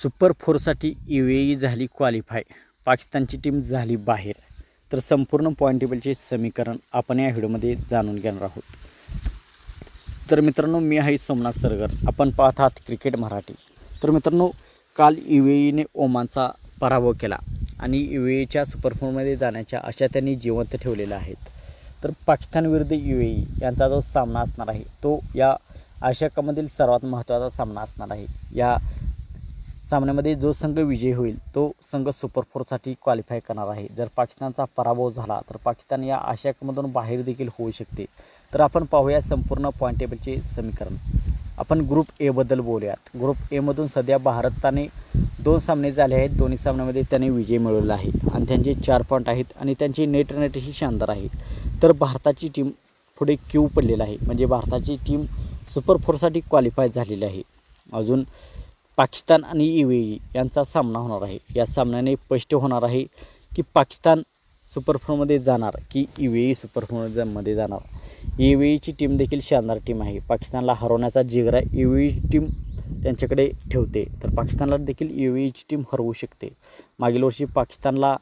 Super फोरसाठी UAE झाली qualify, पाकिस्तानची team झाली बाहेर. तर संपूर्ण पॉईंट टेबलचे समीकरण आपण या व्हिडिओमध्ये जाणून घेणार आहोत. तर मित्रांनो, मी आहे सोमनाथ सरगर, आपण पाहत आहात क्रिकेट मराठी. तर मित्रांनो, काल UAEने ओमानचा पराभव केला आणि UAEच्या सुपर फोरमध्ये जाण्याच्या आशा त्यांनी जिवंत ठेवलेल्या आहेत. तर पाकिस्तान विरुद्ध UAE यांचा जो सामना असणार आहे तो या आशिया कपमधील सर्वात महत्त्वाचा सामना असणार आहे. या सामन्यामध्ये जो संघ विजयी होईल तो संघ सुपर फोरसाठी क्वालिफाय करणार आहे. जर पाकिस्तानचा पराभव झाला तर पाकिस्तान या आशिया कपमधून बाहेर देखील होऊ शकते. तर आपण पाहूया संपूर्ण पॉईंट टेबलचे समीकरण. आपण ग्रुप ए बद्दल बोलूयात. ग्रुप एमधून सध्या भारताने 2 सामने झाले आहेत. दोन्ही सामन्यामध्ये त्याने विजय मिळवला आहे आणि त्यांचे 4 पॉईंट आहेत आणि त्यांची नेट रेट ही शानदार आहे. तर भारताची टीम पुढे क्यू पडलेला आहे, म्हणजे भारताची टीम सुपर फोरसाठी क्वालिफाय झालेली आहे. अजून पाकिस्तान आणि UAE यांचा सामना होणार आहे. या सामन्याने स्पष्ट होणार आहे की पाकिस्तान सुपर फोरमध्ये जाणार की UAE सुपर फोरमध्ये जाणार. UAEची टीम देखील शानदार टीम आहे. पाकिस्तानला हरवण्याचा जिगरा UAE टीम त्यांच्याकडे ठेवते. तर पाकिस्तानला देखील UAEची टीम हरवू शकते. मागील वर्षी पाकिस्तानला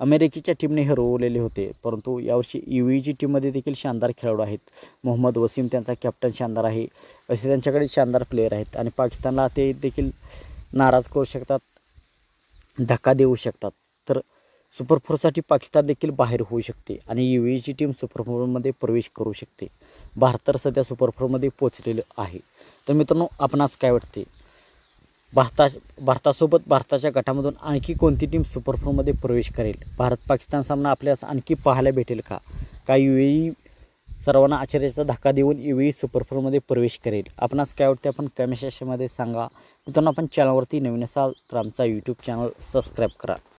अमेरिकेच्या टीमने हरवलेले होते, परंतु यावर्षी UAEची टीममध्ये देखील शानदार खेळाडू आहेत. मोहम्मद वसीम त्यांचा कॅप्टन शानदार आहे. असे त्यांच्याकडे शानदार प्लेयर आहेत आणि पाकिस्तानला ते देखील नाराज करू शकतात, धक्का देऊ शकतात. तर सुपर फोरसाठी पाकिस्तान देखील बाहेर होऊ शकते आणि UAEची टीम सुपर फोरमध्ये प्रवेश करू शकते. भारत तर सध्या सुपर फोरमध्ये पोहोचलेलं आहे. तर मित्रांनो, आपणास काय वाटते? भारतासोबत भारताच्या गटामधून आणखी कोणती टीम सुपर फोरमध्ये प्रवेश करेल? भारत पाकिस्तान सामना आपल्याला आणखी पाहायला भेटेल का? UAE सर्वांना आश्चर्याचा धक्का देऊन UAE सुपर फोरमध्ये प्रवेश करेल? आपणास काय वाटते? आपण कमेंट सेक्शनमध्ये सांगा. मित्रांनो, आपण चॅनलवरती नवीन असाल तर आमचा यूट्यूब चॅनल सबस्क्राईब करा.